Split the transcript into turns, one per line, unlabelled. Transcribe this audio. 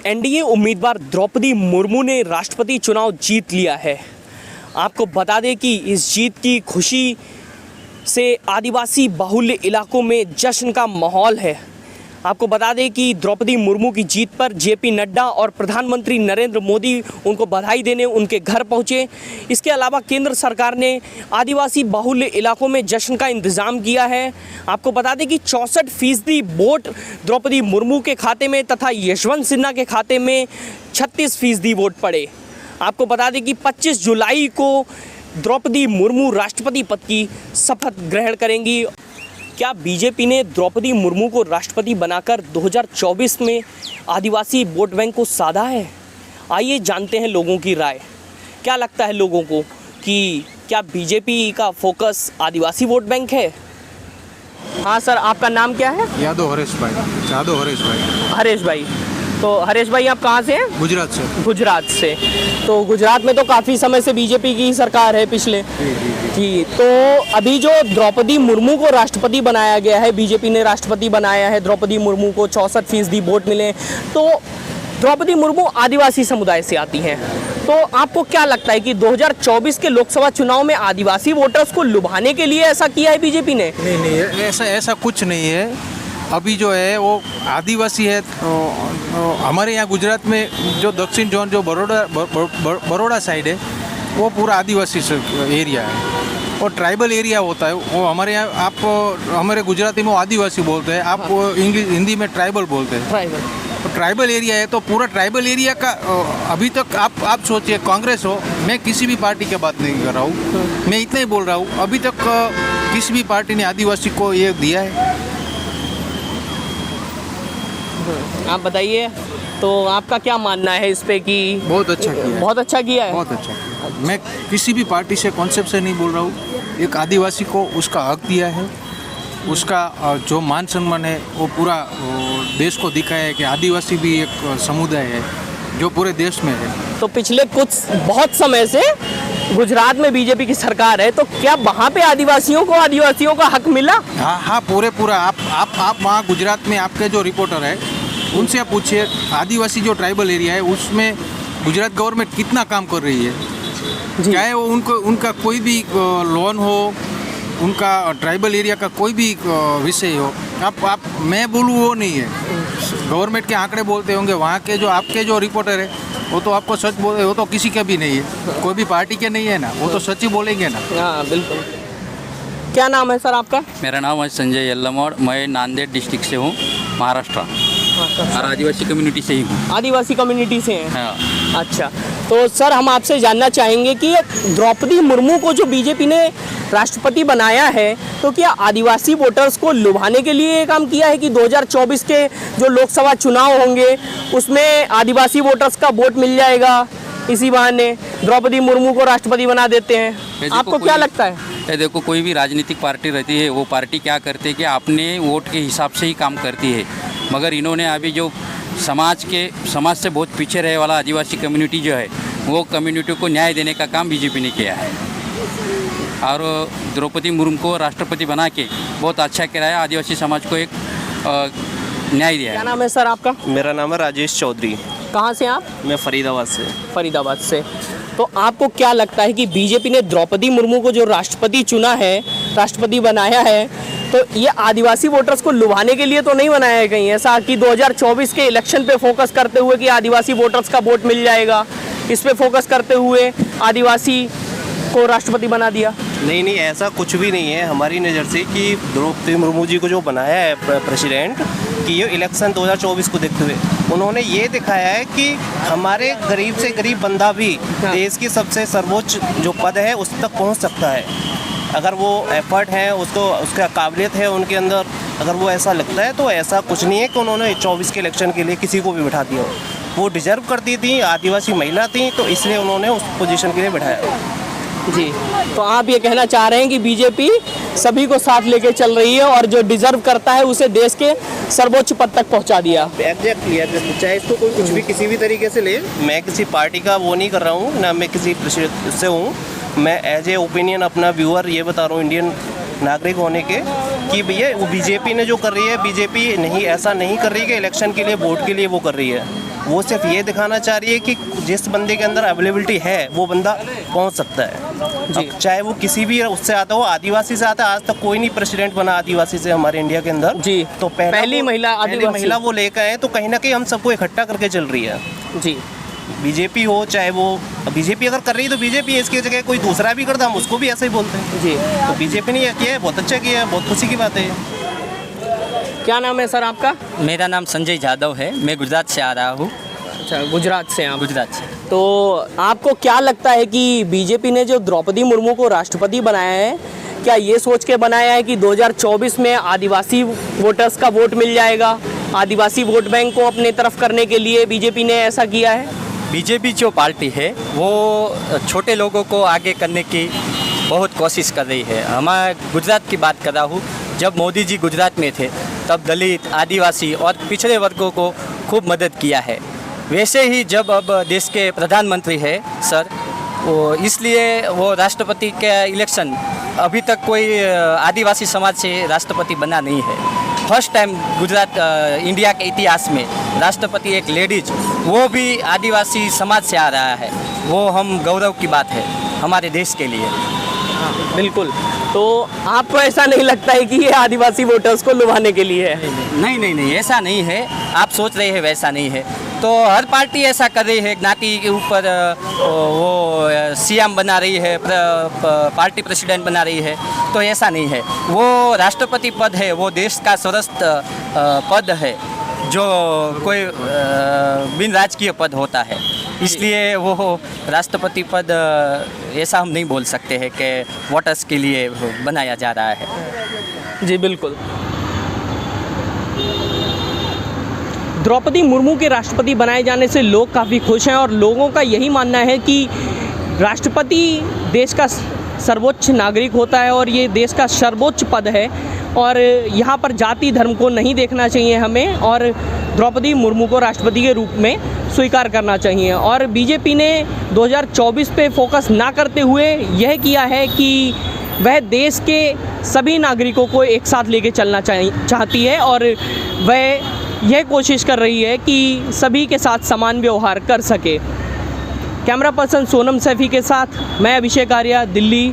NDA उम्मीदवार द्रौपदी मुर्मू ने राष्ट्रपति चुनाव जीत लिया है। आपको बता दें कि इस जीत की खुशी से आदिवासी बाहुल्य इलाकों में जश्न का माहौल है। आपको बता दें कि द्रौपदी मुर्मू की जीत पर जेपी नड्डा और प्रधानमंत्री नरेंद्र मोदी उनको बधाई देने उनके घर पहुंचे। इसके अलावा केंद्र सरकार ने आदिवासी बाहुल्य इलाकों में जश्न का इंतज़ाम किया है। आपको बता दें कि 64% वोट द्रौपदी मुर्मू के खाते में तथा यशवंत सिन्हा के खाते में 36% वोट पड़े। आपको बता दें कि 25 जुलाई को द्रौपदी मुर्मू राष्ट्रपति पद की शपथ ग्रहण करेंगी। क्या बीजेपी ने द्रौपदी मुर्मू को राष्ट्रपति बनाकर 2024 में आदिवासी वोट बैंक को साधा है? आइए जानते हैं लोगों की राय। क्या लगता है लोगों को कि क्या बीजेपी का फोकस आदिवासी वोट बैंक है? हाँ सर, आपका नाम क्या है?
यादव हरेश भाई।
हरेश भाई, तो हरेश भाई आप कहाँ से हैं?
गुजरात से।
गुजरात से। तो गुजरात में तो काफ़ी समय से बीजेपी की सरकार है पिछले जी। तो अभी जो द्रौपदी मुर्मू को राष्ट्रपति बनाया गया है, बीजेपी ने राष्ट्रपति बनाया है द्रौपदी मुर्मू को, 64% वोट मिले। तो द्रौपदी मुर्मू आदिवासी समुदाय से आती हैं। तो आपको क्या लगता है कि 2024 के लोकसभा चुनाव में आदिवासी वोटर्स को लुभाने के लिए ऐसा किया है बीजेपी ने?
नहीं, ऐसा कुछ नहीं है। अभी जो है वो आदिवासी है। हमारे यहाँ गुजरात में जो दक्षिण जोन जो बड़ौदा साइड है वो पूरा आदिवासी एरिया है और ट्राइबल एरिया होता है। वो हमारे यहाँ आप हमारे गुजराती में वो आदिवासी बोलते हैं, आप इंग्लिश हिंदी में ट्राइबल बोलते हैं। ट्राइबल एरिया है तो पूरा ट्राइबल एरिया का अभी तक आप सोचिए, कांग्रेस हो, मैं किसी भी पार्टी की बात नहीं कर रहा हूँ, मैं इतना ही बोल रहा हूँ, अभी तक किसी भी पार्टी ने आदिवासी को ये दिया है?
आप बताइए, तो आपका क्या मानना है इस पे कि
बहुत अच्छा किया है?
बहुत अच्छा किया है।
बहुत अच्छा। मैं किसी भी पार्टी से कॉन्सेप्ट से नहीं बोल रहा हूँ, एक आदिवासी को उसका हक दिया है, उसका जो मान सम्मान है वो पूरा देश को दिखाया है कि आदिवासी भी एक समुदाय है जो पूरे देश में है। तो
पिछले बहुत समय से गुजरात में बीजेपी की सरकार है, तो क्या वहाँ पे आदिवासियों का हक मिला?
हाँ, पूरा आप वहाँ गुजरात में आपके जो रिपोर्टर है उनसे आप पूछिए, आदिवासी जो ट्राइबल एरिया है उसमें गुजरात गवर्नमेंट कितना काम कर रही है। चाहे वो उनका कोई भी लोन हो, उनका ट्राइबल एरिया का कोई भी विषय हो, आप मैं बोलूँ वो नहीं है, गवर्नमेंट के आंकड़े बोलते होंगे। वहाँ के जो आपके जो रिपोर्टर है वो तो आपको सच बोल रहे, वो तो किसी का भी नहीं है, कोई भी पार्टी के नहीं है ना, वो तो सच ही बोलेंगे ना।
हाँ बिल्कुल। क्या नाम है सर आपका?
मेरा नाम है संजय यल्लमोड़, मैं नांदेड़ डिस्ट्रिक्ट से हूँ, महाराष्ट्र, और आदिवासी कम्युनिटी से ही हूँ।
आदिवासी कम्युनिटी से हैं?
हाँ।
अच्छा, तो सर हम आपसे जानना चाहेंगे कि द्रौपदी मुर्मू को जो बीजेपी ने राष्ट्रपति बनाया है, तो क्या आदिवासी वोटर्स को लुभाने के लिए ये काम किया है कि 2024 के जो लोकसभा चुनाव होंगे उसमें आदिवासी वोटर्स का वोट मिल जाएगा, इसी बहाने द्रौपदी मुर्मू को राष्ट्रपति बना देते हैं? आपको क्या लगता है?
ये देखो, कोई भी राजनीतिक पार्टी रहती है, वो पार्टी क्या करती है कि अपने वोट के हिसाब से ही काम करती है, मगर इन्होंने अभी जो समाज से बहुत पीछे रहे वाला आदिवासी कम्युनिटी जो है, वो कम्युनिटी को न्याय देने का काम बीजेपी ने किया है और द्रौपदी मुर्मू को राष्ट्रपति बना के बहुत अच्छा कराया, आदिवासी समाज को एक न्याय दिया है।
क्या नाम है सर आपका?
मेरा नाम है राजेश चौधरी।
कहाँ से आप?
मैं फरीदाबाद से।
फरीदाबाद से। तो आपको क्या लगता है कि बीजेपी ने द्रौपदी मुर्मू को जो राष्ट्रपति चुना है, राष्ट्रपति बनाया है, तो ये आदिवासी वोटर्स को लुभाने के लिए तो नहीं बनाया है कहीं ऐसा कि 2024 के इलेक्शन पे फोकस करते हुए कि आदिवासी वोटर्स का वोट मिल जाएगा, इस पे फोकस करते हुए आदिवासी को राष्ट्रपति बना दिया?
नहीं, ऐसा कुछ भी नहीं है हमारी नज़र से कि द्रौपदी मुर्मू जी को जो बनाया है प्रेसिडेंट, कि ये इलेक्शन 2024 को देखते हुए उन्होंने ये दिखाया है कि हमारे गरीब से गरीब बंदा भी देश की सबसे सर्वोच्च जो पद है उस तक पहुंच सकता है, अगर वो एफर्ट है, उसका काबिलियत है उनके अंदर, अगर वो ऐसा लगता है। तो ऐसा कुछ नहीं है कि उन्होंने 24 के इलेक्शन के लिए किसी को भी बिठा दिया, वो डिजर्व करती थी, आदिवासी महिला थी, तो इसलिए उन्होंने उस पोजीशन के लिए बिठाया
जी। तो आप ये कहना चाह रहे हैं कि बीजेपी सभी को साथ लेके चल रही है और जो डिजर्व करता है उसे देश के सर्वोच्च पद तक पहुंचा दिया?
एग्जैक्टली, चाहे इसको कोई कुछ भी किसी भी तरीके से ले, मैं किसी पार्टी का वो नहीं कर रहा हूँ ना, मैं किसी से हूँ, मैं एज ए ओपिनियन अपना व्यूअर ये बता रहा हूँ, इंडियन नागरिक होने के कि भैया वो बीजेपी ने जो कर रही है, बीजेपी नहीं ऐसा नहीं कर रही है कि इलेक्शन के लिए वोट के लिए वो कर रही है। वो सिर्फ ये दिखाना चाह रही है कि जिस बंदे के अंदर अवेलेबिलिटी है वो बंदा पहुंच सकता है। अब चाहे वो किसी भी उससे आता हो, आदिवासी से आता है, आज तक कोई नहीं प्रेसिडेंट बना आदिवासी से हमारे इंडिया के अंदर।
जी।
तो
पहली महिला आदिवासी।
वो लेकर आए, तो कहीं ना कहीं हम सबको इकट्ठा करके चल रही है।
जी।
बीजेपी हो चाहे वो, बीजेपी अगर कर रही है तो बीजेपी, इसकी जगह कोई दूसरा भी करता हम उसको भी ऐसे ही बोलते हैं।
जी।
तो बीजेपी ने यह किया है, बहुत अच्छा किया है, बहुत खुशी की बात है।
क्या नाम है सर आपका?
मेरा नाम संजय जादव है, मैं गुजरात से आ रहा हूँ।
अच्छा, गुजरात से आप?
गुजरात से।
तो आपको क्या लगता है कि बीजेपी ने जो द्रौपदी मुर्मू को राष्ट्रपति बनाया है, क्या ये सोच के बनाया है कि 2024 में आदिवासी वोटर्स का वोट मिल जाएगा? आदिवासी वोट बैंक को अपने तरफ करने के लिए बीजेपी ने ऐसा किया है?
बीजेपी जो पार्टी है वो छोटे लोगों को आगे करने की बहुत कोशिश कर रही है। हमारे गुजरात की बात कर रहा हूँ, जब मोदी जी गुजरात में थे तब दलित, आदिवासी और पिछड़े वर्गों को खूब मदद किया है। वैसे ही जब अब देश के प्रधानमंत्री है सर, वो इसलिए वो राष्ट्रपति के इलेक्शन अभी तक कोई आदिवासी समाज से राष्ट्रपति बना नहीं है। फर्स्ट टाइम गुजरात इंडिया के इतिहास में राष्ट्रपति एक लेडीज, वो भी आदिवासी समाज से आ रहा है। वो हम गौरव की बात है हमारे देश के लिए।
बिल्कुल। तो आपको ऐसा नहीं लगता है कि ये आदिवासी वोटर्स को लुभाने के लिए है?
नहीं नहीं नहीं, ऐसा नहीं है। आप सोच रहे हैं वैसा नहीं है। तो हर पार्टी ऐसा कर रही है, ज्ञाति के ऊपर वो सीएम बना रही है, पार्टी प्रेसिडेंट बना रही है। तो ऐसा नहीं है। वो राष्ट्रपति पद है, वो देश का सर्वोच्च पद है, जो कोई बिन राजकीय पद होता है। इसलिए वो राष्ट्रपति पद ऐसा हम नहीं बोल सकते हैं कि वोटर्स के लिए बनाया जा रहा है।
जी बिल्कुल। द्रौपदी मुर्मू के राष्ट्रपति बनाए जाने से लोग काफ़ी खुश हैं और लोगों का यही मानना है कि राष्ट्रपति देश का सर्वोच्च नागरिक होता है और ये देश का सर्वोच्च पद है और यहाँ पर जाति धर्म को नहीं देखना चाहिए हमें, और द्रौपदी मुर्मू को राष्ट्रपति के रूप में स्वीकार करना चाहिए। और बीजेपी ने 2024 पे फोकस ना करते हुए यह किया है कि वह देश के सभी नागरिकों को एक साथ लेके चलना चाहती है और वह यह कोशिश कर रही है कि सभी के साथ समान व्यवहार कर सके। कैमरा पर्सन सोनम सैफी के साथ मैं अभिषेक आर्या, दिल्ली।